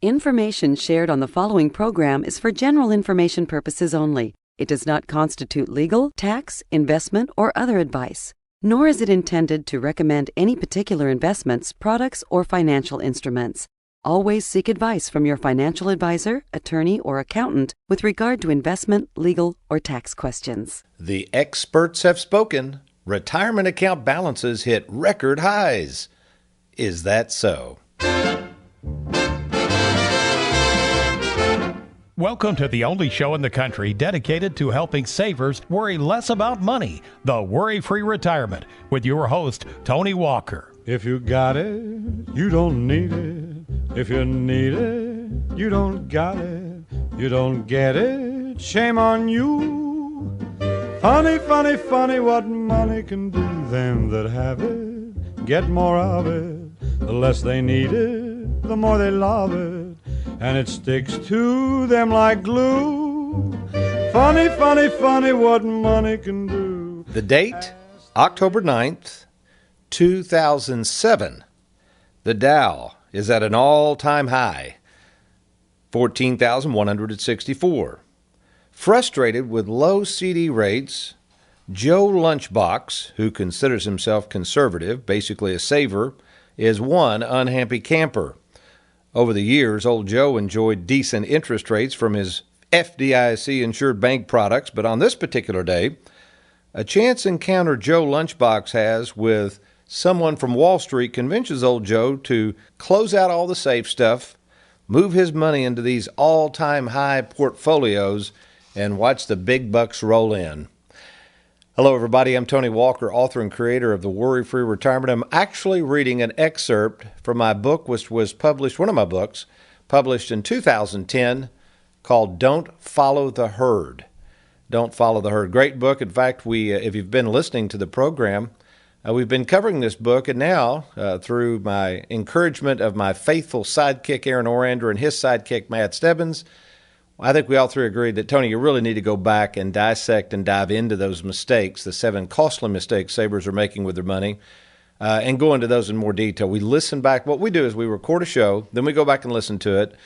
Information shared on the following program is for general information purposes only. It does not constitute legal, tax, investment, or other advice, nor is it intended to recommend any particular investments, products, or financial instruments. Always seek advice from your financial advisor, attorney, or accountant with regard to investment, legal, or tax questions. The experts have spoken. Retirement account balances hit record highs. Is that so? Welcome to the only show in the country dedicated to helping savers worry less about money, the Worry-Free Retirement, with your host, Tony Walker. If you got it, you don't need it. If you need it, you don't got it. You don't get it, shame on you. Funny, funny, funny what money can do. Them that have it, get more of it. The less they need it, the more they love it. And it sticks to them like glue. Funny, funny, funny what money can do. The date, October 9th, 2007. The Dow is at an all-time high, 14,164. Frustrated with low CD rates, Joe Lunchbox, who considers himself conservative, basically a saver, is one unhappy camper. Over the years, old Joe enjoyed decent interest rates from his FDIC-insured bank products, but on this particular day, a chance encounter Joe Lunchbox has with someone from Wall Street convinces old Joe to close out all the safe stuff, move his money into these all-time high portfolios, and watch the big bucks roll in. Hello, everybody. I'm Tony Walker, author and creator of The Worry-Free Retirement. I'm actually reading an excerpt from my book, which was published, one of my books, published in 2010, called Don't Follow the Herd. Don't Follow the Herd. Great book. In fact, if you've been listening to the program, we've been covering this book, and now, through my encouragement of my faithful sidekick, Aaron Orander, and his sidekick, Matt Stebbins, I think we all three agreed that, Tony, you really need to go back and dissect and dive into those mistakes, the 7 costly mistakes savers are making with their money, and go into those in more detail. We listen back. What we do is we record a show, then we go back and listen to it,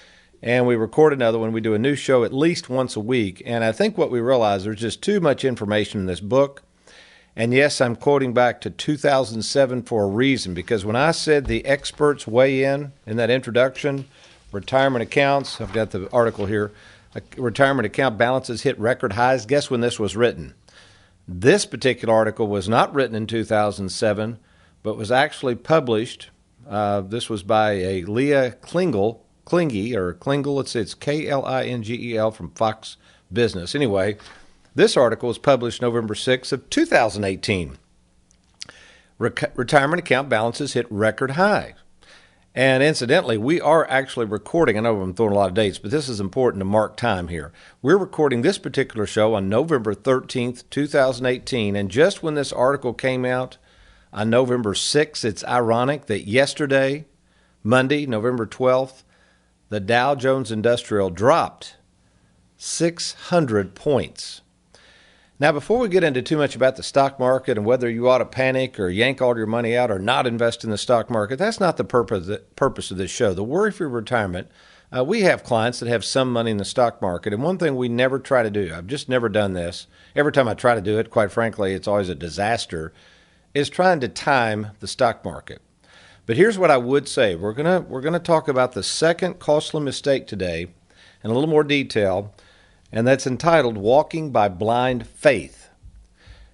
and we record another one. We do a new show at least once a week, and I think what we realize, there's just too much information in this book. And yes, I'm quoting back to 2007 for a reason, because when I said the experts weigh in that introduction, retirement accounts, I've got the article here, retirement account balances hit record highs. Guess when this was written? This particular article was not written in 2007, but was actually published. This was by a Leah Klingel, it's K-L-I-N-G-E-L from Fox Business. Anyway, this article was published November 6th of 2018. Retirement account balances hit record high. And incidentally, we are actually recording, I know I'm throwing a lot of dates, but this is important to mark time here. We're recording this particular show on November 13th, 2018, and just when this article came out on November 6th, it's ironic that yesterday, Monday, November 12th, the Dow Jones Industrial dropped 600 points. Now, before we get into too much about the stock market and whether you ought to panic or yank all your money out or not invest in the stock market, that's not the purpose of this show. The Worry-Free Retirement, we have clients that have some money in the stock market, and one thing we never try to do, I've just never done this, every time I try to do it, quite frankly, it's always a disaster, is trying to time the stock market. But here's what I would say. We're gonna talk about the second costly mistake today in a little more detail, and that's entitled Walking by Blind Faith.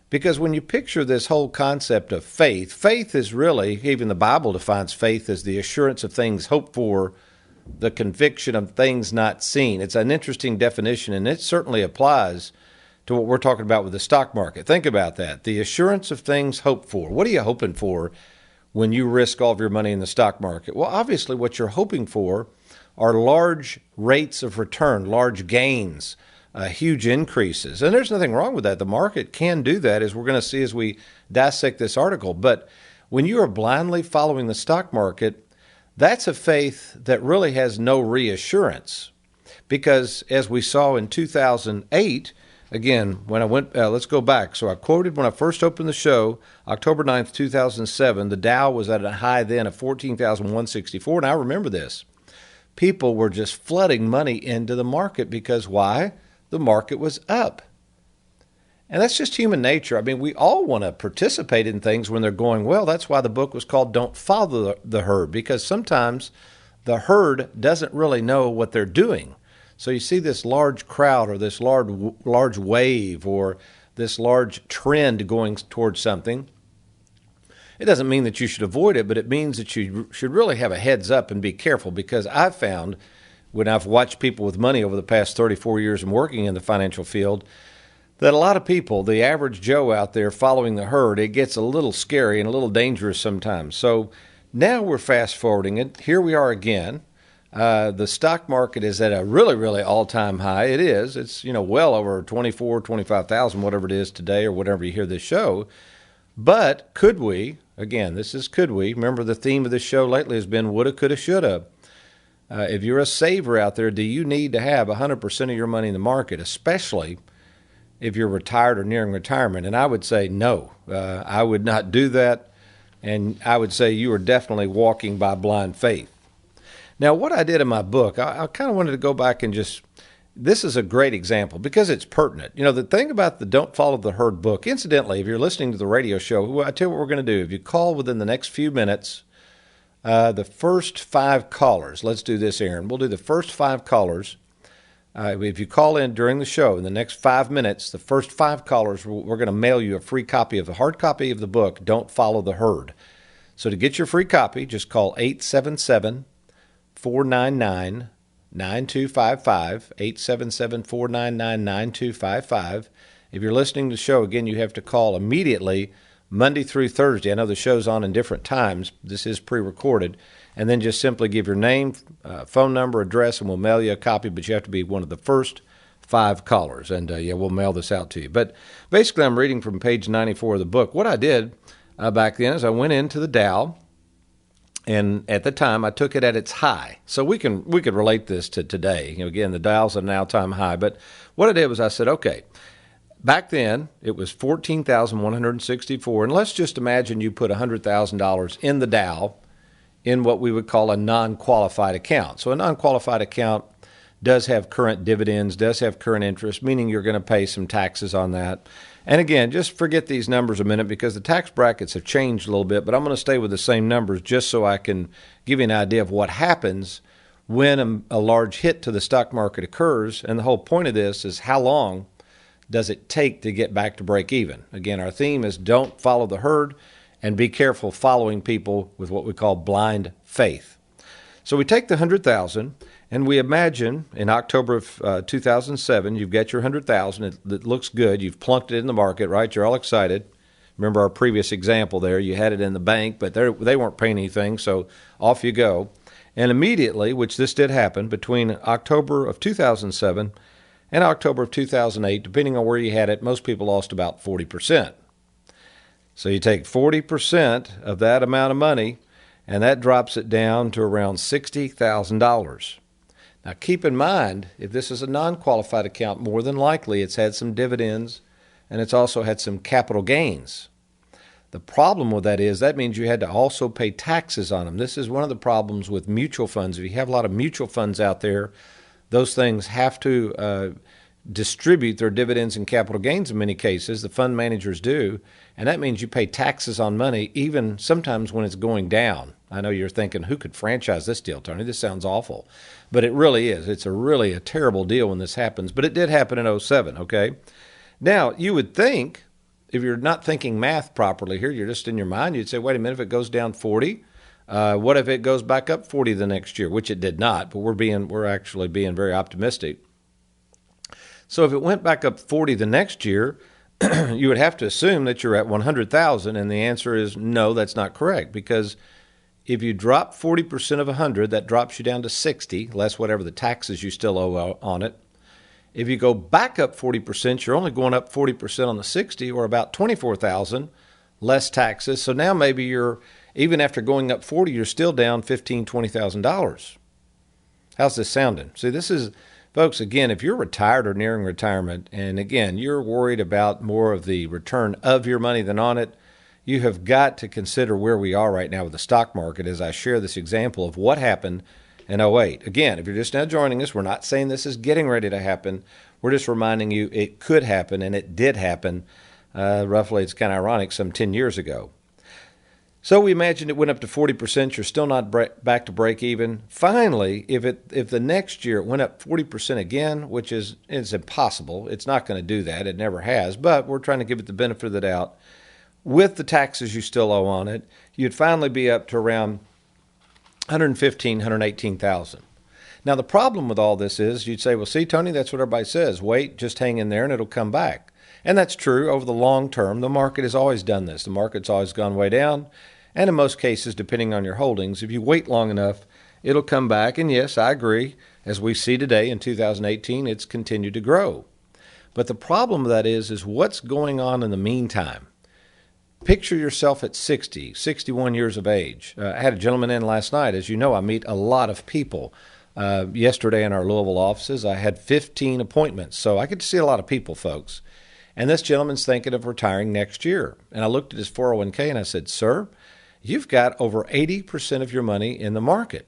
Because when you picture this whole concept of faith, faith is really, even the Bible defines faith as the assurance of things hoped for, the conviction of things not seen. It's an interesting definition, and it certainly applies to what we're talking about with the stock market. Think about that. The assurance of things hoped for. What are you hoping for when you risk all of your money in the stock market? Well, obviously what you're hoping for are large rates of return, large gains, huge increases. And there's nothing wrong with that. The market can do that, as we're going to see as we dissect this article. But when you are blindly following the stock market, that's a faith that really has no reassurance. Because as we saw in 2008, again, when I went, let's go back. So I quoted when I first opened the show, October 9th, 2007, the Dow was at a high then of 14,164. And I remember this. people were just flooding money into the market because why? The market was up. And that's just human nature. I mean, we all want to participate in things when they're going well. That's why the book was called Don't Follow the Herd, because sometimes the herd doesn't really know what they're doing. So you see this large crowd or this large wave or this large trend going towards something. It doesn't mean that you should avoid it, but it means that you should really have a heads up and be careful, because I've found when I've watched people with money over the past 34 years and working in the financial field that a lot of people, the average Joe out there following the herd, it gets a little scary and a little dangerous sometimes. So now we're fast forwarding it. Here we are again. The stock market is at a really, really all-time high. It is. It's, well over 25,000, whatever it is today or whatever you hear this show. But could we, again, this is could we. Remember the theme of this show lately has been woulda, coulda, shoulda. If you're a saver out there, do you need to have 100% of your money in the market, especially if you're retired or nearing retirement? And I would say no. I would not do that. And I would say you are definitely walking by blind faith. Now, what I did in my book, I kind of wanted to go back and this is a great example because it's pertinent. The thing about the Don't Follow the Herd book, incidentally, if you're listening to the radio show, I tell you what we're going to do. If you call within the next few minutes, the first 5 callers, let's do this, Aaron. We'll do the first 5 callers. If you call in during the show in the next 5 minutes, the first 5 callers, we're going to mail you a free copy of the hard copy of the book, Don't Follow the Herd. So to get your free copy, just call 877-499-9255, 877-499-9255. If you're listening to the show, again, you have to call immediately Monday through Thursday. I know the show's on in different times. This is pre-recorded. And then just simply give your name, phone number, address, and we'll mail you a copy, but you have to be one of the first 5 callers. And, we'll mail this out to you. But basically, I'm reading from page 94 of the book. What I did back then is I went into the Dow, and at the time, I took it at its high. So we could relate this to today. Again, the Dow's at an all-time high. But what I did was I said, okay, back then, it was 14,164. And let's just imagine you put $100,000 in the Dow in what we would call a non-qualified account. So a non-qualified account does have current dividends, does have current interest, meaning you're going to pay some taxes on that. And again, just forget these numbers a minute because the tax brackets have changed a little bit, but I'm going to stay with the same numbers just so I can give you an idea of what happens when a large hit to the stock market occurs. And the whole point of this is how long does it take to get back to break even? Again, our theme is don't follow the herd and be careful following people with what we call blind faith. So we take the 100,000 and we imagine in October of 2007, you've got your 100,000. It looks good. You've plunked it in the market, right? You're all excited. Remember our previous example there. You had it in the bank, but they weren't paying anything, so off you go. And immediately, which this did happen, between October of 2007 and October of 2008, depending on where you had it, most people lost about 40%. So you take 40% of that amount of money, and that drops it down to around $60,000. Now, keep in mind, if this is a non-qualified account, more than likely it's had some dividends and it's also had some capital gains. The problem with that is that means you had to also pay taxes on them. This is one of the problems with mutual funds. If you have a lot of mutual funds out there, those things have to distribute their dividends and capital gains in many cases. The fund managers do, and that means you pay taxes on money even sometimes when it's going down. I know you're thinking, who could franchise this deal, Tony? This sounds awful. But it really is. It's really a terrible deal when this happens. But it did happen in 2007, okay? Now, you would think, if you're not thinking math properly here, you're just in your mind, you'd say, wait a minute, if it goes down 40, what if it goes back up 40 the next year? Which it did not, but we're actually being very optimistic. So if it went back up 40 the next year, you would have to assume that you're at 100,000, and the answer is no, that's not correct, because if you drop 40% of 100, that drops you down to 60, less whatever the taxes you still owe on it. If you go back up 40%, you're only going up 40% on the 60, or about 24,000, less taxes. So now maybe you're, even after going up 40, you're still down $15,000, $20,000. How's this sounding? See, this is, folks, again, if you're retired or nearing retirement, and again, you're worried about more of the return of your money than on it, you have got to consider where we are right now with the stock market as I share this example of what happened and 08. Again, if you're just now joining us, we're not saying this is getting ready to happen. We're just reminding you it could happen, and it did happen. Roughly, it's kind of ironic, some 10 years ago. So we imagined it went up to 40%. You're still not back to break even. Finally, if the next year it went up 40% again, which is impossible, it's not going to do that. It never has. But we're trying to give it the benefit of the doubt. With the taxes you still owe on it, you'd finally be up to around $115,000, $118,000. Now the problem with all this is you'd say, well, see, Tony, that's what everybody says. Wait, just hang in there, and it'll come back. And that's true over the long term. The market has always done this. The market's always gone way down. And in most cases, depending on your holdings, if you wait long enough, it'll come back. And yes, I agree. As we see today in 2018, it's continued to grow. But the problem with that is what's going on in the meantime. Picture yourself at 60, 61 years of age. I had a gentleman in last night. As you know, I meet a lot of people. Yesterday in our Louisville offices, I had 15 appointments. So I get to see a lot of people, folks. And this gentleman's thinking of retiring next year. And I looked at his 401k and I said, sir, you've got over 80% of your money in the market.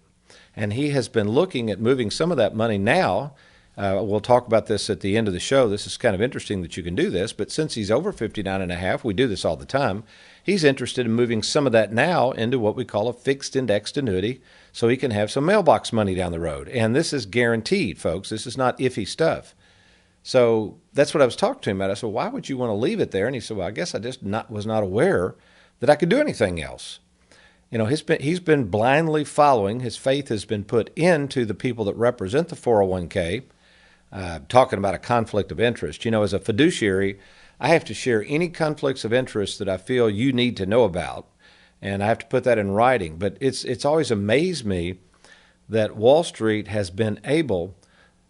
And he has been looking at moving some of that money now. We'll talk about this at the end of the show. This is kind of interesting that you can do this. But since he's over 59 and a half, we do this all the time. He's interested in moving some of that now into what we call a fixed indexed annuity so he can have some mailbox money down the road. And this is guaranteed, folks. This is not iffy stuff. So that's what I was talking to him about. I said, why would you want to leave it there? And he said, well, I guess I just was not aware that I could do anything else. You know, he's been blindly following. His faith has been put into the people that represent the 401k, talking about a conflict of interest. You know, as a fiduciary, I have to share any conflicts of interest that I feel you need to know about, and I have to put that in writing. But it's always amazed me that Wall Street has been able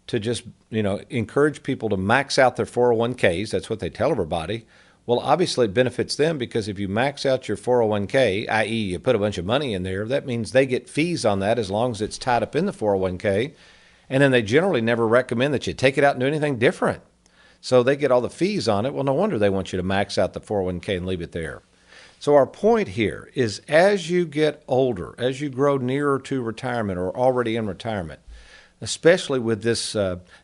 to just, encourage people to max out their 401ks. That's what they tell everybody. Well, obviously it benefits them because if you max out your 401k, i.e. you put a bunch of money in there, that means they get fees on that as long as it's tied up in the 401k. And then they generally never recommend that you take it out and do anything different. So they get all the fees on it. Well, no wonder they want you to max out the 401k and leave it there. So our point here is as you get older, as you grow nearer to retirement or already in retirement, especially with this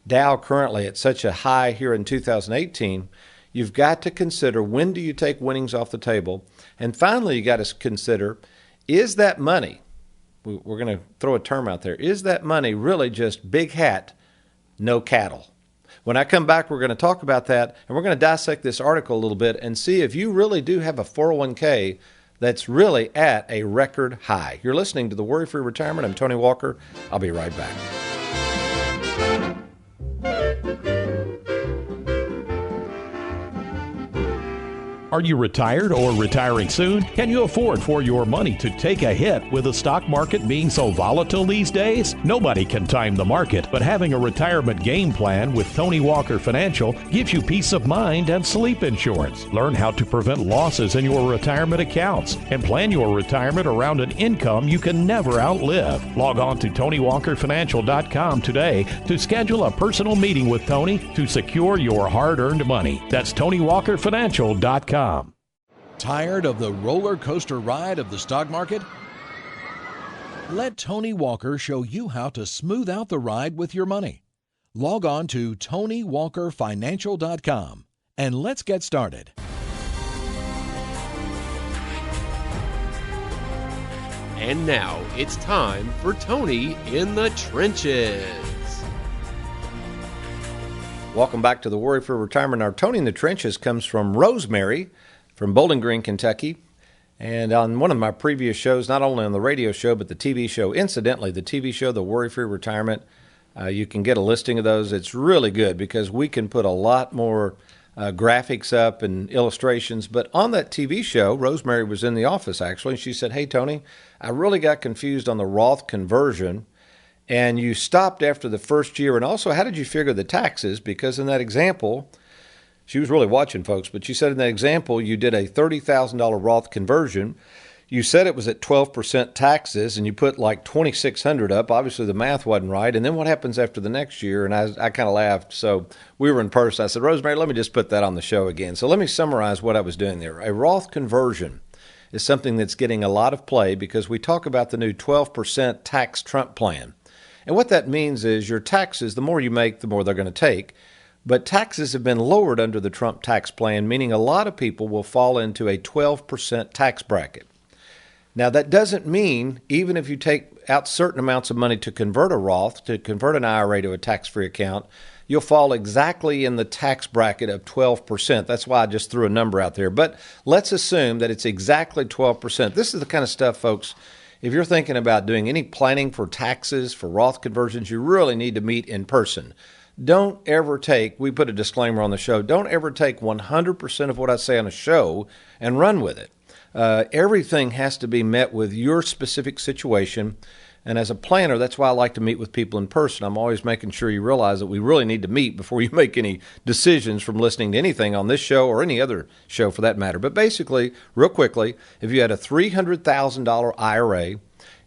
Dow currently at such a high here in 2018, you've got to consider when do you take winnings off the table. And finally, you got to consider, is that money, we're going to throw a term out there, is that money really just big hat, no cattle? When I come back, we're going to talk about that, and we're going to dissect this article a little bit and see if you really do have a 401k that's really at a record high. You're listening to The Worry-Free Retirement. I'm Tony Walker. I'll be right back. Are you retired or retiring soon? Can you afford for your money to take a hit with the stock market being so volatile these days? Nobody can time the market, but having a retirement game plan with Tony Walker Financial gives you peace of mind and sleep insurance. Learn how to prevent losses in your retirement accounts and plan your retirement around an income you can never outlive. Log on to TonyWalkerFinancial.com today to schedule a personal meeting with Tony to secure your hard-earned money. That's TonyWalkerFinancial.com. Tired of the roller coaster ride of the stock market? Let Tony Walker show you how to smooth out the ride with your money. Log on to TonyWalkerFinancial.com and let's get started. And now it's time for Tony in the Trenches. Welcome back to the Worry for Retirement. Our Tony in the Trenches comes from Rosemary from Bowling Green, Kentucky. And on one of my previous shows, not only on the radio show, but the TV show, incidentally, the TV show, The Worry Free Retirement, you can get a listing of those. It's really good because we can put a lot more graphics up and illustrations. But on that TV show, Rosemary was in the office, actually, and she said, hey, Tony, I really got confused on the Roth conversion. And you stopped after the first year. And also, how did you figure the taxes? Because in that example, she was really watching, folks, but she said in that example, you did a $30,000 Roth conversion. You said it was at 12% taxes, and you put like $2,600 up. Obviously, the math wasn't right. And then what happens after the next year? And I kind of laughed. So we were in person. I said, Rosemary, let me just put that on the show again. So let me summarize what I was doing there. A Roth conversion is something that's getting a lot of play because we talk about the new 12% tax Trump plan. And what that means is your taxes, the more you make, the more they're going to take. But taxes have been lowered under the Trump tax plan, meaning a lot of people will fall into a 12% tax bracket. Now, that doesn't mean even if you take out certain amounts of money to convert a Roth, to convert an IRA to a tax-free account, you'll fall exactly in the tax bracket of 12%. That's why I just threw a number out there. But let's assume that it's exactly 12%. This is the kind of stuff, folks, if you're thinking about doing any planning for taxes, for Roth conversions, you really need to meet in person. Don't ever take, we put a disclaimer on the show, don't ever take 100% of what I say on a show and run with it. Everything has to be met with your specific situation. And as a planner, that's why I like to meet with people in person. I'm always making sure you realize that we really need to meet before you make any decisions from listening to anything on this show or any other show for that matter. But basically, real quickly, if you had a $300,000 IRA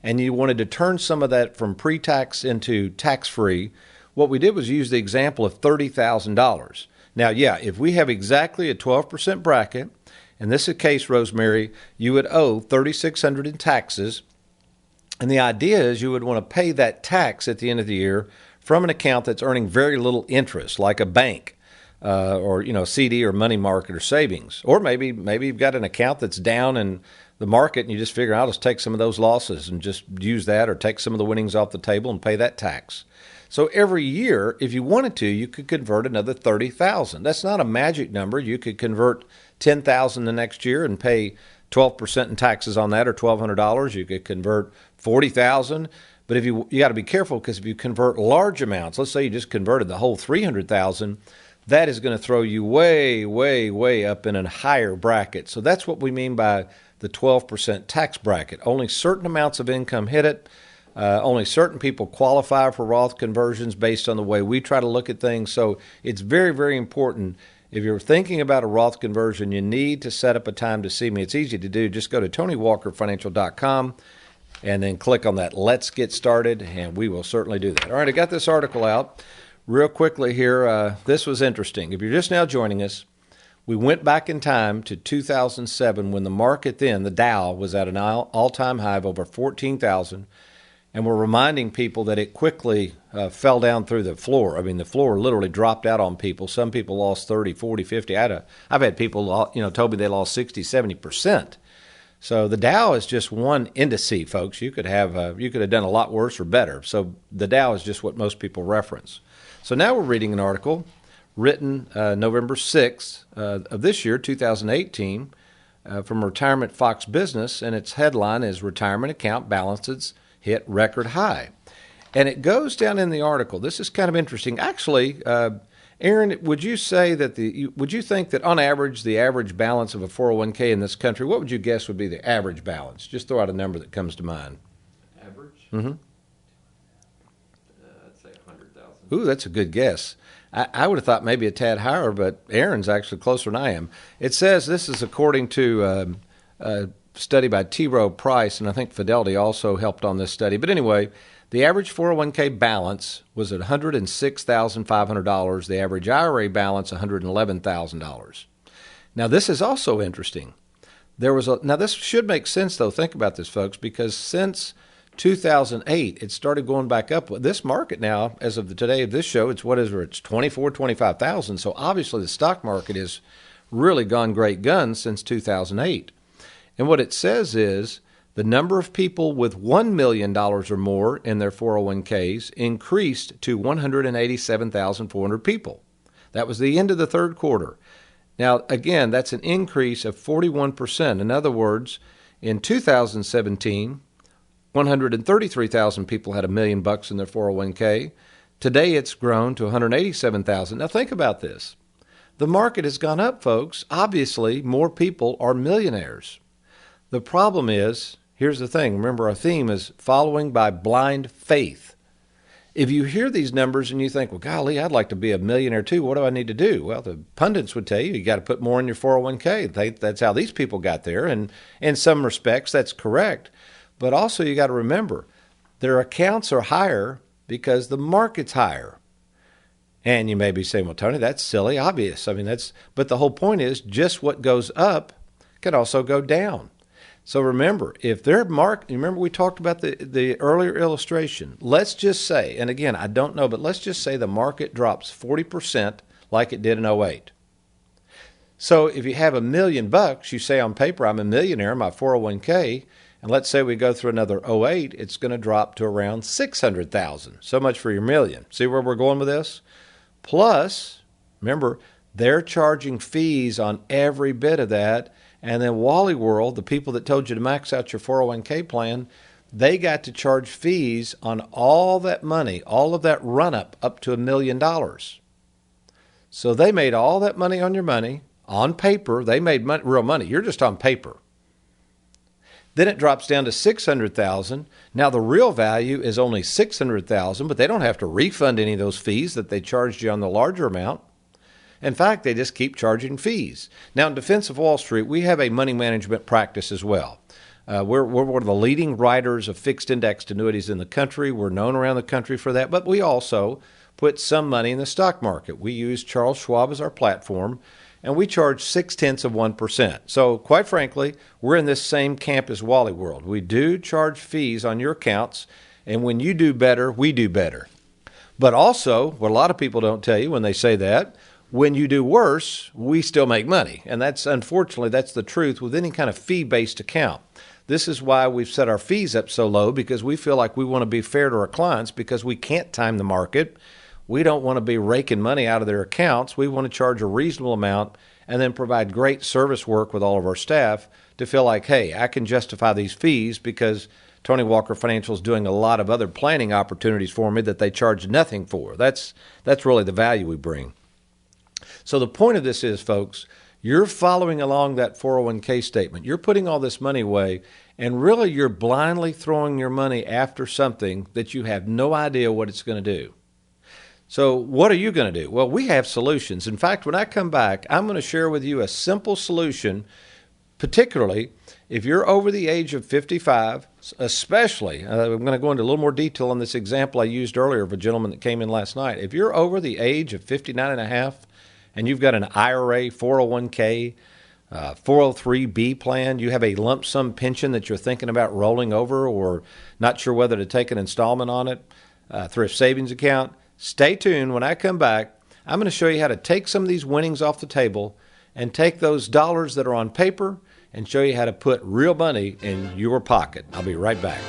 and you wanted to turn some of that from pre-tax into tax-free, what we did was use the example of $30,000. Now, yeah, if we have exactly a 12% bracket, in this case, Rosemary, you would owe $3,600 in taxes. And the idea is you would want to pay that tax at the end of the year from an account that's earning very little interest, like a bank or CD or money market or savings. Or maybe you've got an account that's down in the market and you just figure, I'll just take some of those losses and just use that or take some of the winnings off the table and pay that tax. So every year, if you wanted to, you could convert another $30,000. That's not a magic number. You could convert $10,000 the next year and pay 12% in taxes on that, or $1,200. You could convert $40,000. But if you got to be careful, because if you convert large amounts, let's say you just converted the whole $300,000, that is going to throw you way, way, way up in a higher bracket. So that's what we mean by the 12% tax bracket. Only certain amounts of income hit it. Only certain people qualify for Roth conversions based on the way we try to look at things. So it's very, very important. If you're thinking about a Roth conversion, you need to set up a time to see me. It's easy to do. Just go to TonyWalkerFinancial.com and then click on that Let's Get Started, and we will certainly do that. All right, I got this article out real quickly here. This was interesting. If you're just now joining us, we went back in time to 2007 when the market then, the Dow, was at an all-time high of over 14,000. And we're reminding people that it quickly fell down through the floor. I mean, the floor literally dropped out on people. Some people lost 30, 40, 50. I've had people, told me they lost 60, 70%. So the Dow is just one indice, folks. You could have done a lot worse or better. So the Dow is just what most people reference. So now we're reading an article written November 6th of this year, 2018, from Retirement Fox Business, and its headline is Retirement Account Balances Hit Record High. And it goes down in the article. This is kind of interesting. Actually, Aaron, would you think that on average, the average balance of a 401k in this country, what would you guess would be the average balance? Just throw out a number that comes to mind. Average? Mm-hmm. I'd say 100,000. Ooh, that's a good guess. I would have thought maybe a tad higher, but Aaron's actually closer than I am. It says this is according to study by T. Rowe Price, and I think Fidelity also helped on this study. But anyway, the average 401k balance was at $106,500. The average IRA balance, $111,000. Now, this is also interesting. Now, this should make sense, though. Think about this, folks, because since 2008, it started going back up. This market now, as of the today of this show, it's 25,000. So obviously the stock market has really gone great guns since 2008. And what it says is the number of people with $1 million or more in their 401ks increased to 187,400 people. That was the end of the third quarter. Now, again, that's an increase of 41%. In other words, in 2017, 133,000 people had $1 million in their 401k. Today, it's grown to 187,000. Now, think about this. The market has gone up, folks. Obviously, more people are millionaires. The problem is, here's the thing. Remember, our theme is following by blind faith. If you hear these numbers and you think, well, golly, I'd like to be a millionaire too. What do I need to do? Well, the pundits would tell you got to put more in your 401k. That's how these people got there. And in some respects, that's correct. But also you got to remember, their accounts are higher because the market's higher. And you may be saying, well, Tony, that's silly, obvious. But the whole point is just what goes up can also go down. So remember, if their remember we talked about the earlier illustration. Let's just say, and again, I don't know, but let's just say the market drops 40% like it did in '08. So if you have $1 million, you say on paper, I'm a millionaire, my 401k, and let's say we go through another '08, it's going to drop to around 600,000. So much for your million. See where we're going with this? Plus, remember, they're charging fees on every bit of that. And then Wally World, the people that told you to max out your 401k plan, they got to charge fees on all that money, all of that run-up up to $1 million. So they made all that money on your money. On paper, they made money, real money. You're just on paper. Then it drops down to 600,000. Now the real value is only 600,000, but they don't have to refund any of those fees that they charged you on the larger amount. In fact, they just keep charging fees. Now, in defense of Wall Street, we have a money management practice as well. We're one of the leading writers of fixed indexed annuities in the country. We're known around the country for that, but we also put some money in the stock market. We use Charles Schwab as our platform, and we charge 0.6%. So, quite frankly, we're in this same camp as Wally World. We do charge fees on your accounts, and when you do better, we do better. But also, what a lot of people don't tell you when they say that, when you do worse, we still make money. And that's, unfortunately, that's the truth with any kind of fee-based account. This is why we've set our fees up so low, because we feel like we want to be fair to our clients because we can't time the market. We don't want to be raking money out of their accounts. We want to charge a reasonable amount and then provide great service work with all of our staff to feel like, hey, I can justify these fees because Tony Walker Financial is doing a lot of other planning opportunities for me that they charge nothing for. That's really the value we bring. So the point of this is, folks, you're following along that 401k statement. You're putting all this money away, and really you're blindly throwing your money after something that you have no idea what it's going to do. So what are you going to do? Well, we have solutions. In fact, when I come back, I'm going to share with you a simple solution, particularly if you're over the age of 55, especially, I'm going to go into a little more detail on this example I used earlier of a gentleman that came in last night. If you're over the age of 59 and a half, and you've got an IRA, 401k, 403b plan, you have a lump sum pension that you're thinking about rolling over or not sure whether to take an installment on it, thrift savings account, stay tuned. When I come back, I'm going to show you how to take some of these winnings off the table and take those dollars that are on paper and show you how to put real money in your pocket. I'll be right back.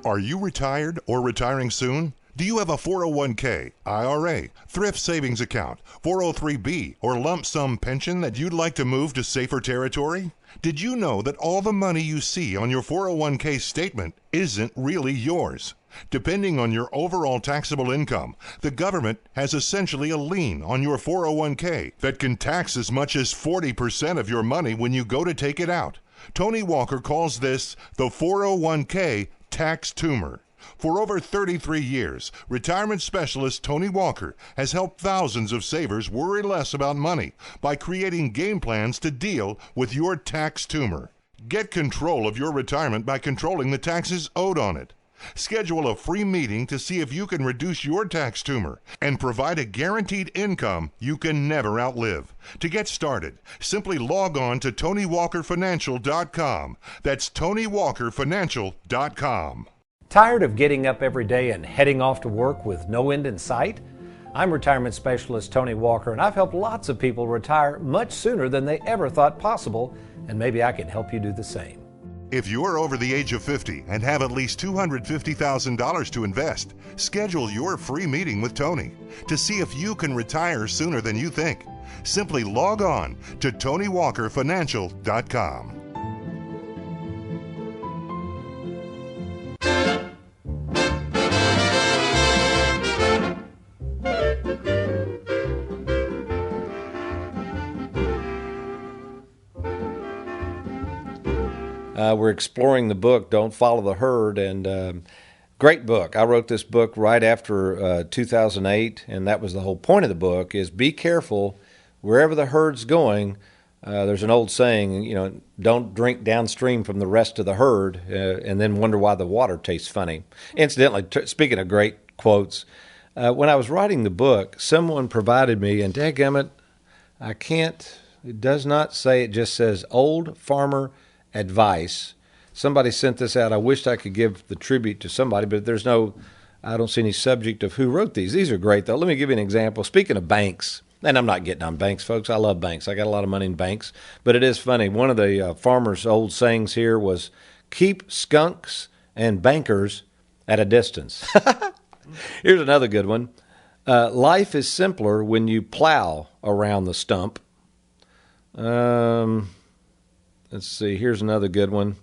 Are you retired or retiring soon? Do you have a 401k, IRA, thrift savings account, 403b, or lump sum pension that you'd like to move to safer territory? Did you know that all the money you see on your 401k statement isn't really yours? Depending on your overall taxable income, the government has essentially a lien on your 401k that can tax as much as 40% of your money when you go to take it out. Tony Walker calls this the 401k tax tumor. For over 33 years, retirement specialist Tony Walker has helped thousands of savers worry less about money by creating game plans to deal with your tax tumor. Get control of your retirement by controlling the taxes owed on it. Schedule a free meeting to see if you can reduce your tax tumor and provide a guaranteed income you can never outlive. To get started, simply log on to TonyWalkerFinancial.com. That's TonyWalkerFinancial.com. Tired of getting up every day and heading off to work with no end in sight? I'm retirement specialist Tony Walker, and I've helped lots of people retire much sooner than they ever thought possible, and maybe I can help you do the same. If you're over the age of 50 and have at least $250,000 to invest, schedule your free meeting with Tony to see if you can retire sooner than you think. Simply log on to TonyWalkerFinancial.com. We're exploring the book, Don't Follow the Herd, and great book. I wrote this book right after 2008, and that was the whole point of the book, is be careful wherever the herd's going. There's an old saying, don't drink downstream from the rest of the herd and then wonder why the water tastes funny. Incidentally, speaking of great quotes, When I was writing the book, someone provided me, and dadgummit, I can't, it does not say, it just says Old Farmer Advice. Somebody sent this out. I wished I could give the tribute to somebody, but there's no, I don't see any subject of who wrote these. These are great, though. Let me give you an example. Speaking of banks, and I'm not getting on banks, folks. I love banks. I got a lot of money in banks. But it is funny. One of the farmers' old sayings here was, keep skunks and bankers at a distance. Here's another good one. Life is simpler when you plow around the stump. Let's see. Here's another good one.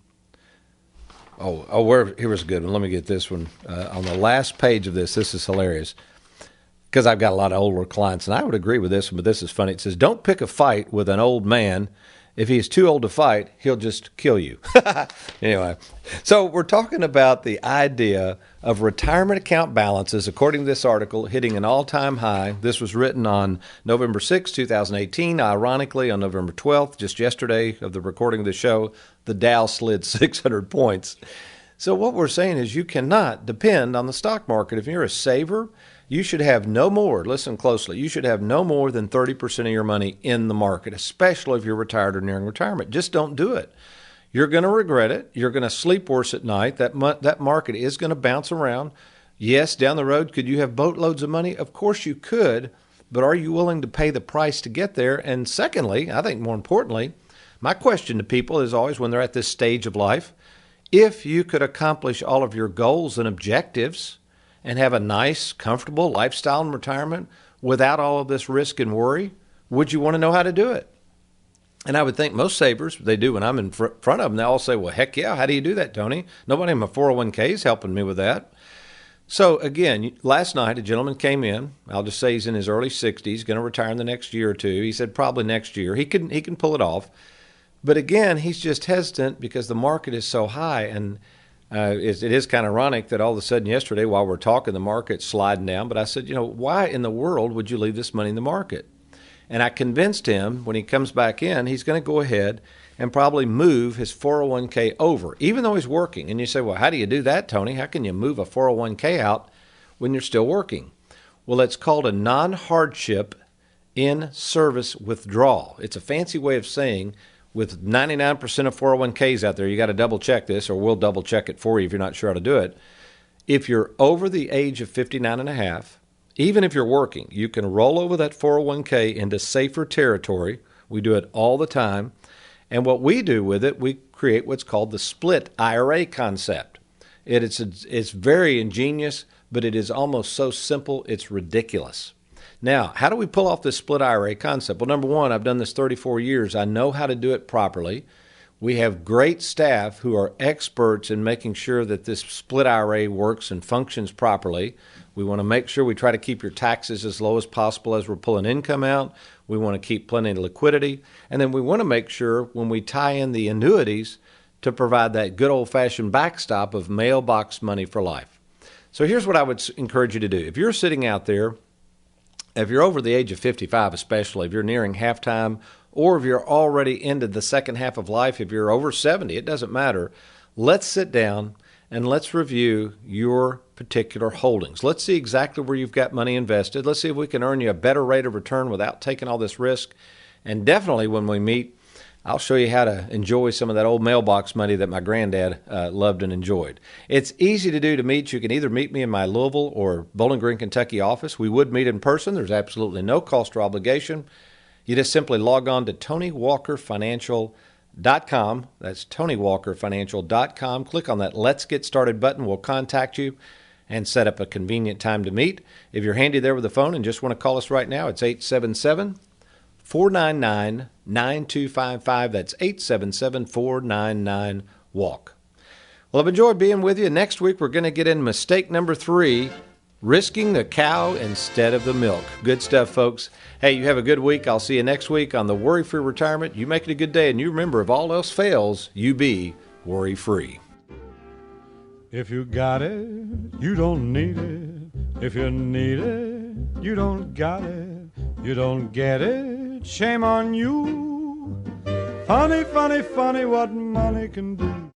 Here was a good one. Let me get this one. On the last page of this is hilarious because I've got a lot of older clients, and I would agree with this one, but this is funny. It says, don't pick a fight with an old man. If he's too old to fight, he'll just kill you. Anyway, so we're talking about the idea of retirement account balances, according to this article, hitting an all-time high. This was written on November 6, 2018. Ironically, on November 12th, just yesterday of the recording of the show, the Dow slid 600 points. So what we're saying is you cannot depend on the stock market. If you're a saver, you should have no more, listen closely, you should have no more than 30% of your money in the market, especially if you're retired or nearing retirement. Just don't do it. You're going to regret it. You're going to sleep worse at night. That market is going to bounce around. Yes, down the road, could you have boatloads of money? Of course you could, but are you willing to pay the price to get there? And secondly, I think more importantly, my question to people is always when they're at this stage of life, if you could accomplish all of your goals and objectives and have a nice, comfortable lifestyle in retirement without all of this risk and worry, would you want to know how to do it? And I would think most savers, they do when I'm in front of them, they all say, well, heck yeah, how do you do that, Tony? Nobody in my 401k is helping me with that. So again, last night a gentleman came in. I'll just say he's in his early 60s, going to retire in the next year or two. He said probably next year. He can pull it off. But again, he's just hesitant because the market is so high. And it is kind of ironic that all of a sudden yesterday while we're talking, the market's sliding down. But I said, why in the world would you leave this money in the market? And I convinced him when he comes back in, he's going to go ahead and probably move his 401k over, even though he's working. And you say, well, how do you do that, Tony? How can you move a 401k out when you're still working? Well, it's called a non-hardship in-service withdrawal. It's a fancy way of saying with 99% of 401ks out there, you got to double check this, or we'll double check it for you if you're not sure how to do it. If you're over the age of 59 and a half, even if you're working, you can roll over that 401k into safer territory. We do it all the time. And what we do with it, we create what's called the split IRA concept. It's very ingenious, but it is almost so simple, it's ridiculous. Now, how do we pull off this split IRA concept? Well, number one, I've done this 34 years. I know how to do it properly. We have great staff who are experts in making sure that this split IRA works and functions properly. We want to make sure we try to keep your taxes as low as possible as we're pulling income out. We want to keep plenty of liquidity. And then we want to make sure when we tie in the annuities to provide that good old-fashioned backstop of mailbox money for life. So here's what I would encourage you to do. If you're sitting out there, if you're over the age of 55 especially, if you're nearing halftime, or if you're already into the second half of life, if you're over 70, it doesn't matter. Let's sit down and let's review your particular holdings. Let's see exactly where you've got money invested. Let's see if we can earn you a better rate of return without taking all this risk. And definitely when we meet, I'll show you how to enjoy some of that old mailbox money that my granddad loved and enjoyed. It's easy to do to meet. You can either meet me in my Louisville or Bowling Green, Kentucky office. We would meet in person. There's absolutely no cost or obligation. You just simply log on to TonyWalkerFinancial.com. That's TonyWalkerFinancial.com. Click on that Let's Get Started button. We'll contact you and set up a convenient time to meet. If you're handy there with the phone and just want to call us right now, it's 877-499-9255. That's 877-499-WALK. Well, I've enjoyed being with you. Next week, we're going to get in mistake number 3, risking the cow instead of the milk. Good stuff, folks. Hey, you have a good week. I'll see you next week on the Worry-Free Retirement. You make it a good day, and you remember, if all else fails, you be worry-free. If you got it, you don't need it. If you need it, you don't got it. You don't get it, shame on you. Funny, funny, funny what money can do.